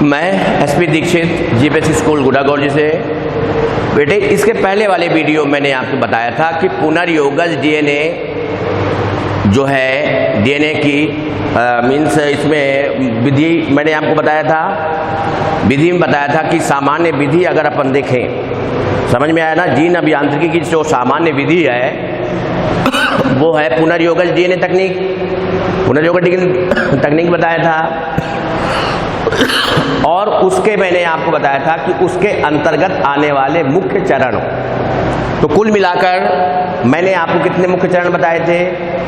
मैं SP Dixit GPSC school गुड़ागौर से। बेटे इसके पहले वाले वीडियो मैंने आपको बताया था कि पुनर्योगज डीएनए जो है डीएनए की मीन्स इसमें विधि मैंने आपको बताया था, विधि में बताया था कि सामान्य विधि अगर अपन देखें, समझ में आया ना, जीन अभियांत्रिकी की जो सामान्य विधि है वो है पुनर्योगज डीएनए तकनीक, पुनर्योगज तकनीक बताया था। और उसके मैंने आपको बताया था कि उसके अंतर्गत आने वाले मुख्य चरण, तो कुल मिलाकर मैंने आपको कितने मुख्य चरण बताए थे,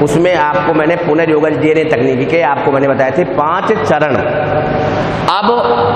उसमें आपको मैंने पुनर्योगज डीएनए तकनीकी के आपको मैंने बताए थे 5 चरण। अब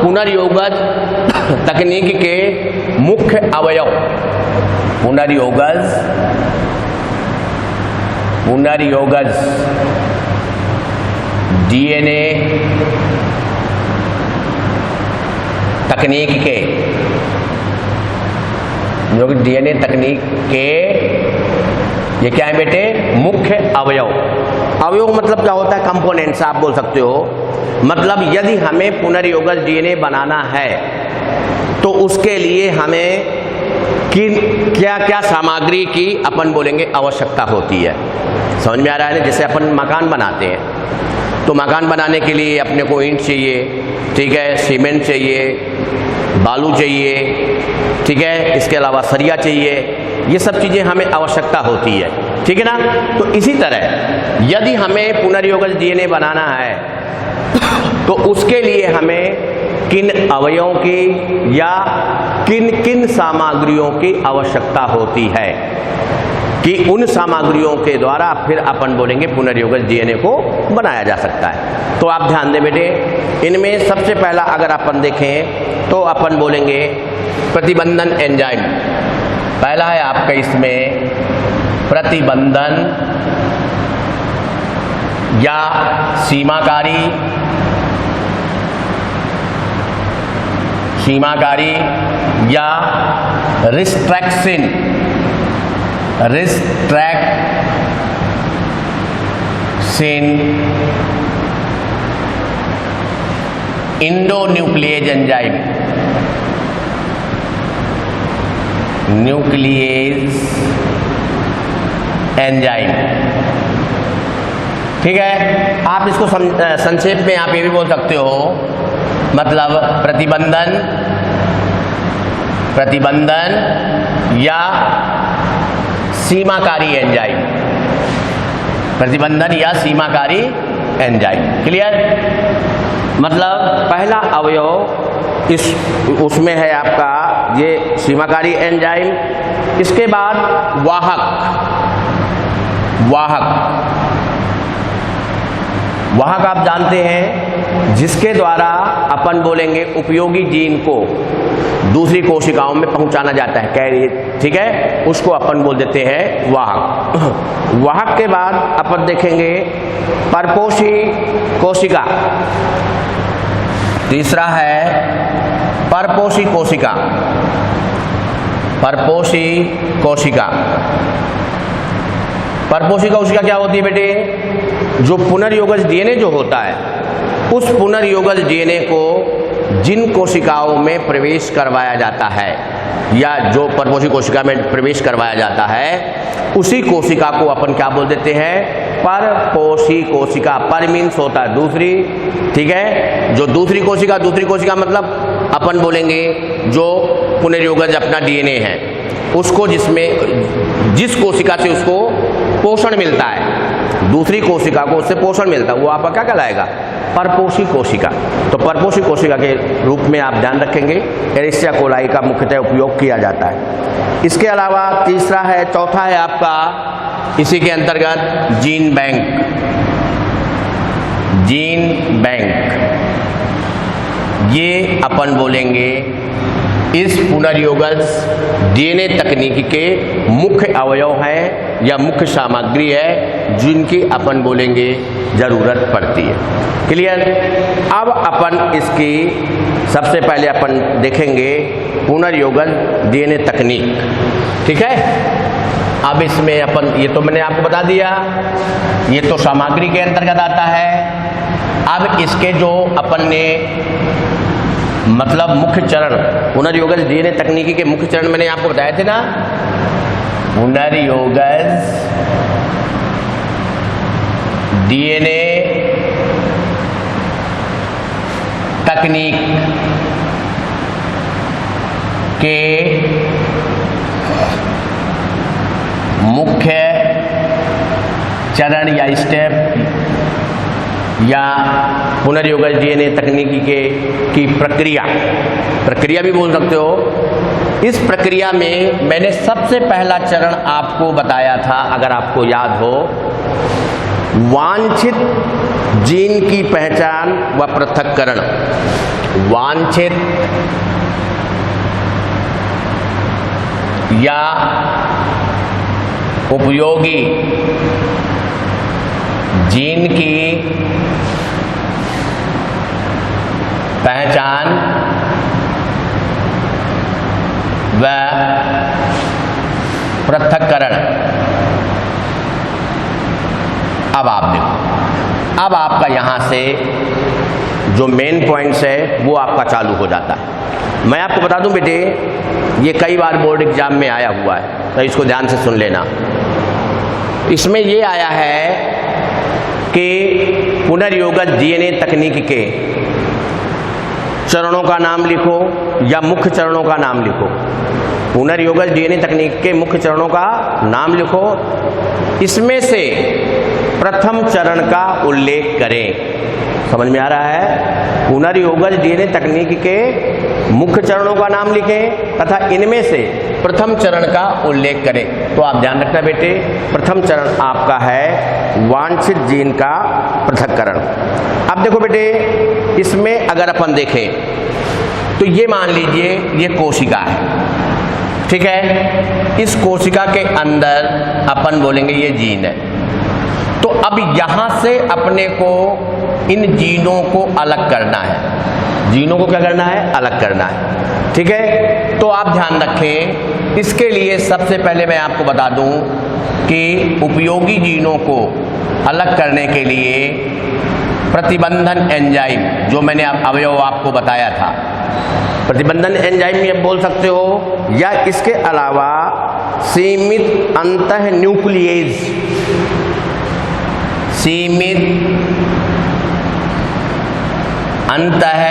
पुनर्योगज तकनीक के मुख्य अवयव, पुनर्योगज डीएनए तकनीक के, जो डीएनए तकनीक के ये क्या है बेटे, मुख्य अवयव। अवयव मतलब क्या होता है, कंपोनेंट्स आप बोल सकते हो। मतलब यदि हमें पुनर्योगज डीएनए बनाना है तो उसके लिए हमें क्या क्या सामग्री की अपन बोलेंगे आवश्यकता होती है। समझ में आ रहा है ना, जैसे अपन मकान बनाते हैं तो मकान बनाने के लिए अपने को ईंट चाहिए, ठीक है, सीमेंट चाहिए, बालू चाहिए, ठीक है, इसके अलावा सरिया चाहिए, ये सब चीज़ें हमें आवश्यकता होती है, ठीक है ना। तो इसी तरह यदि हमें पुनर्योगज डीएनए बनाना है तो उसके लिए हमें किन अवयवों की या किन किन सामग्रियों की आवश्यकता होती है कि उन सामग्रियों के द्वारा फिर अपन बोलेंगे पुनर्योगज डीएनए को बनाया जा सकता है। तो आप ध्यान दें बेटे, इनमें सबसे पहला अगर अपन देखें तो अपन बोलेंगे प्रतिबंधन एंजाइम। पहला है आपका इसमें प्रतिबंधन या सीमाकारी या रिस्ट्रैक्शन इंडोन्यूक्लिएज एंजाइम, ठीक है। आप इसको संक्षेप में आप ये भी बोल सकते हो, मतलब प्रतिबंधन या सीमाकारी एंजाइम, प्रतिबंधन या सीमाकारी एंजाइम, क्लियर। मतलब पहला अवयव उसमें है आपका ये सीमाकारी एंजाइम। इसके बाद वाहक आप जानते हैं जिसके द्वारा अपन बोलेंगे उपयोगी जीन को दूसरी कोशिकाओं में पहुंचाना जाता है, कैरियर, ठीक है, उसको अपन बोल देते हैं वाहक। वाहक के बाद अपन देखेंगे परपोषी कोशिका, तीसरा है परपोषी कोशिका। परपोषी कोशिका क्या होती है बेटे, जो पुनर्योगज डीएनए जो होता है उस पुनर्योगज डीएनए को जिन कोशिकाओं में प्रवेश करवाया जाता है या जो परपोषी कोशिका में प्रवेश करवाया जाता है उसी कोशिका को अपन क्या बोल देते हैं, परपोषी कोशिका। पर मीन्स होता है दूसरी, ठीक है, जो दूसरी कोशिका मतलब अपन बोलेंगे जो पुनर्योगज अपना डीएनए है उसको जिस कोशिका से उसको पोषण मिलता है, दूसरी कोशिका को उससे पोषण मिलता है, वो आपका क्या कहलाएगा, परपोषी कोशिका। तो परपोषी कोशिका के रूप में आप ध्यान रखेंगे एरिस्टिया कोलाई का मुख्यतः उपयोग किया जाता है। इसके अलावा चौथा है आपका इसी के अंतर्गत जीन बैंक। ये अपन बोलेंगे इस पुनर्योगज डीएनए तकनीकी के मुख्य अवयव हैं या मुख्य सामग्री है जिनकी अपन बोलेंगे जरूरत पड़ती है, क्लियर। अब अपन इसकी सबसे पहले अपन देखेंगे पुनर्योगज डीएनए तकनीक, ठीक है। अब इसमें अपन, ये तो मैंने आपको बता दिया, ये तो सामग्री के अंतर्गत आता है। अब इसके जो अपन ने मतलब मुख्य चरण, पुनर्योगज डीएनए तकनीकी के मुख्य चरण मैंने आपको बताए थे ना, पुनर्योगज डीएनए तकनीक के मुख्य चरण या स्टेप या पुनर्योगज डीएनए तकनीकी की प्रक्रिया भी बोल सकते हो। इस प्रक्रिया में मैंने सबसे पहला चरण आपको बताया था, अगर आपको याद हो, वांछित जीन की पहचान व पृथक्करण। वांछित या उपयोगी जीन की पहचान व पृथक्करण। अब आप देखो, अब आपका यहां से जो मेन पॉइंट्स है वो आपका चालू हो जाता है। मैं आपको बता दूं बेटे, ये कई बार बोर्ड एग्जाम में आया हुआ है, तो इसको ध्यान से सुन लेना। इसमें ये आया है कि पुनर्योगज डीएनए तकनीक के चरणों का नाम लिखो या मुख्य चरणों का नाम लिखो। पुनर्योगज डीएनए तकनीक के मुख्य चरणों का नाम लिखो, इसमें से प्रथम चरण का उल्लेख करें। समझ में आ रहा है? पुनर्योगज डीएनए तकनीक के मुख्य चरणों का नाम लिखें तथा इनमें से प्रथम चरण का उल्लेख करें। तो आप ध्यान रखना बेटे, प्रथम चरण आपका है वांछित जीन का पृथक्करण। अब देखो बेटे, इसमें अगर अपन देखें तो ये मान लीजिए ये कोशिका है, ठीक है। इस कोशिका के अंदर अपन बोलेंगे ये जीन है। तो अब यहां से अपने को इन जीनों को अलग करना है। जीनों को क्या करना है? अलग करना है, ठीक है। तो आप ध्यान रखें, इसके लिए सबसे पहले मैं आपको बता दूं कि उपयोगी जीनों को अलग करने के लिए प्रतिबंधन एंजाइम, जो मैंने अवयव आपको बताया था, प्रतिबंधन एंजाइम ये बोल सकते हो, या इसके अलावा सीमित अंतः न्यूक्लिएज, सीमित अंतः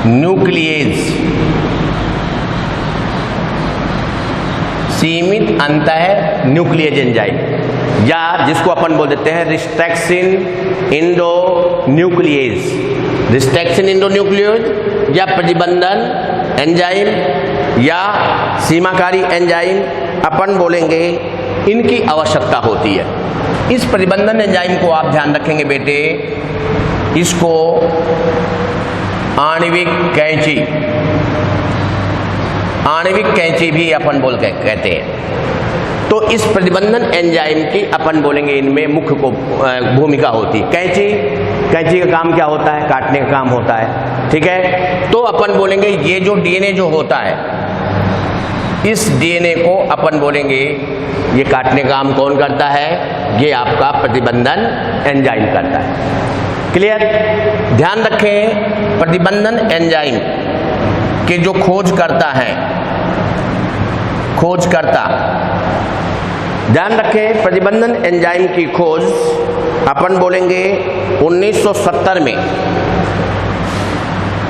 न्यूक्लिएज, सीमित अंतः न्यूक्लिएज एंजाइम, या जिसको अपन बोल देते हैं रिस्ट्रैक्शन इंडो न्यूक्लिएज, रिस्ट्रैक्शन इंडो न्यूक्लिएज, या प्रतिबंधन एंजाइम या सीमाकारी एंजाइम अपन बोलेंगे, इनकी आवश्यकता होती है। इस प्रतिबंधन एंजाइम को आप ध्यान रखेंगे बेटे, इसको आणविक कैंची, आणविक कैंची भी अपन बोल के कहते हैं। तो इस प्रतिबंधन एंजाइम की अपन बोलेंगे इनमें मुख्य को भूमिका होती है। कैंची का काम क्या होता है? काटने का काम होता है, ठीक है। तो अपन बोलेंगे ये जो डीएनए जो होता है, इस डीएनए को अपन बोलेंगे ये काटने का काम कौन करता है? ये आपका प्रतिबंधन एंजाइम करता है। क्लियर? ध्यान रखें, प्रतिबंधन एंजाइम के जो खोजकर्ता हैं, खोजकर्ता, ध्यान रखें, प्रतिबंधन एंजाइम की खोज अपन बोलेंगे 1970 में,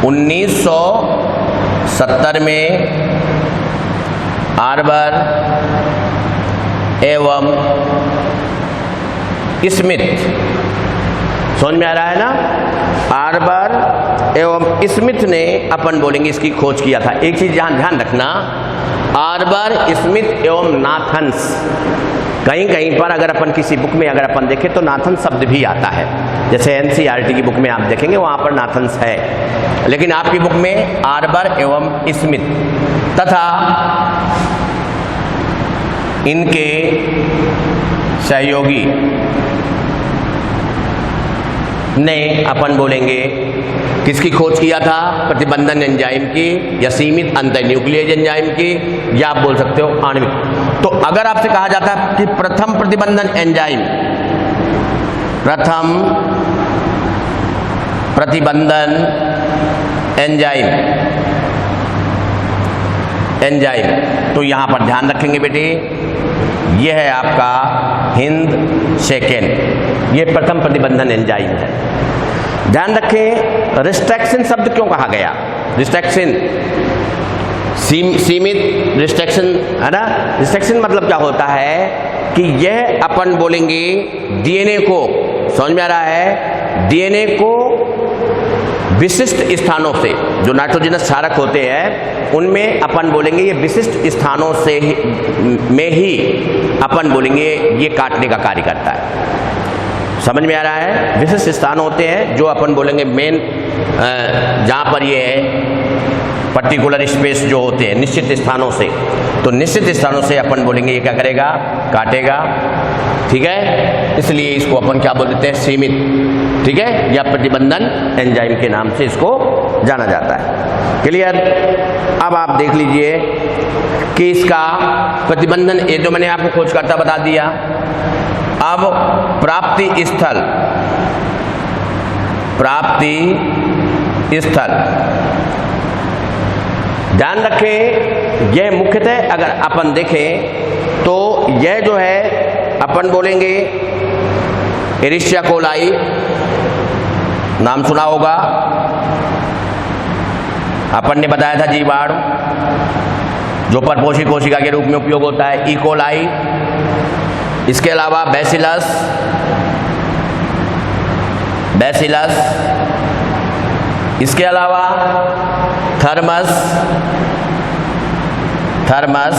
1970 में आर्बर एवं स्मिथ, समझ में आ रहा है ना? आर्बर एवं स्मिथ ने अपन बोलेंगे इसकी खोज किया था। एक चीज ध्यान रखना, आर्बर, स्मिथ एवं नाथन्स, कहीं कहीं पर अगर अपन किसी बुक में अगर अपन देखें तो नाथन शब्द भी आता है, जैसे एनसीईआरटी की बुक में आप देखेंगे वहां पर नाथन्स है, लेकिन आपकी बुक में आर्बर एवं स्मिथ तथा इनके सहयोगी ने अपन बोलेंगे किसकी खोज किया था? प्रतिबंधन एंजाइम की, या सीमित अंतःन्यूक्लिएज एंजाइम की, या आप बोल सकते हो आणविक। तो अगर आपसे कहा जाता है कि प्रथम प्रतिबंधन एंजाइम, प्रथम प्रतिबंधन एंजाइम, एंजाइम। तो यहां पर ध्यान रखेंगे बेटे, यह है आपका हिंद सेकेंड, ये प्रथम प्रतिबंधन एंजाइम है। ध्यान रखें, रिस्ट्रिक्शन शब्द क्यों कहा गया? रिस्ट्रिक्शन सीमित, रिस्ट्रिक्शन है ना। रिस्ट्रिक्शन मतलब क्या होता है कि यह अपन बोलेंगे डीएनए को, समझ में आ रहा है, डीएनए को विशिष्ट स्थानों से, जो नाइट्रोजनस क्षारक होते हैं उनमें अपन बोलेंगे ये विशिष्ट स्थानों से में ही अपन बोलेंगे ये काटने का कार्य करता है। समझ में आ रहा है? विशिष्ट स्थान होते हैं जो अपन बोलेंगे मेन, जहाँ पर ये पर्टिकुलर स्पेस जो होते हैं निश्चित स्थानों से, तो निश्चित स्थानों से अपन बोलेंगे ये क्या करेगा? काटेगा। ठीक है, इसलिए इसको अपन क्या बोल देते हैं? सीमित। ठीक है, या प्रतिबंधन एंजाइम के नाम से इसको जाना जाता है। क्लियर? अब आप देख लीजिए कि इसका प्रतिबंधन, ये तो मैंने आपको खोजकर्ता बता दिया। अब प्राप्ति स्थल, प्राप्ति स्थल, ध्यान रखें, यह मुख्यतः अगर अपन देखें तो यह जो है अपन बोलेंगे एरिस्टिया कोलाई, नाम सुना होगा, अपन ने बताया था जीवाणु जो परपोषी कोशिका के रूप में उपयोग होता है, ई कोलाई। इसके अलावा बैसिलस, बैसिलस, इसके अलावा Thermus, Thermus,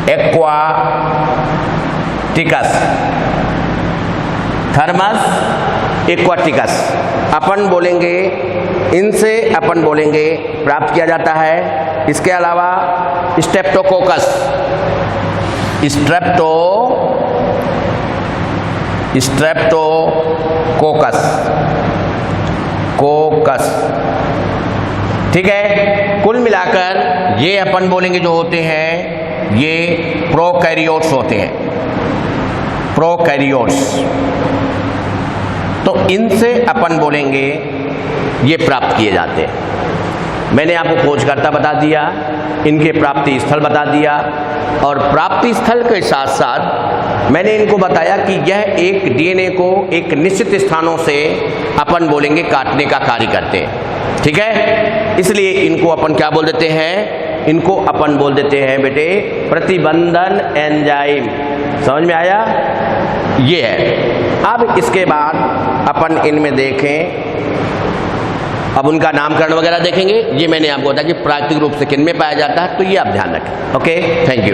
aquaticus, Thermus, aquaticus, अपन बोलेंगे इनसे अपन बोलेंगे प्राप्त किया जाता है। इसके अलावा स्ट्रेप्टोकोकस, स्ट्रेप्टोकोकस, कोकस। ठीक है, कुल मिलाकर ये अपन बोलेंगे जो होते हैं ये प्रोकैरियोट्स होते हैं, प्रोकैरियोट्स। तो इनसे अपन बोलेंगे ये प्राप्त किए जाते हैं। मैंने आपको खोजकर्ता बता दिया, इनके प्राप्ति स्थल बता दिया, और प्राप्ति स्थल के साथ साथ मैंने इनको बताया कि यह एक डीएनए को एक निश्चित स्थानों से अपन बोलेंगे काटने का कार्य करते हैं। ठीक है, इसलिए इनको अपन क्या बोल देते हैं? इनको अपन बोल देते हैं बेटे प्रतिबंधन एंजाइम। समझ में आया? ये है। अब इसके बाद अपन इनमें देखें, अब उनका नामकरण वगैरह देखेंगे। ये मैंने आपको बताया कि प्राकृतिक रूप से किन में पाया जाता है, तो ये आप ध्यान रखें। Okay, thank you.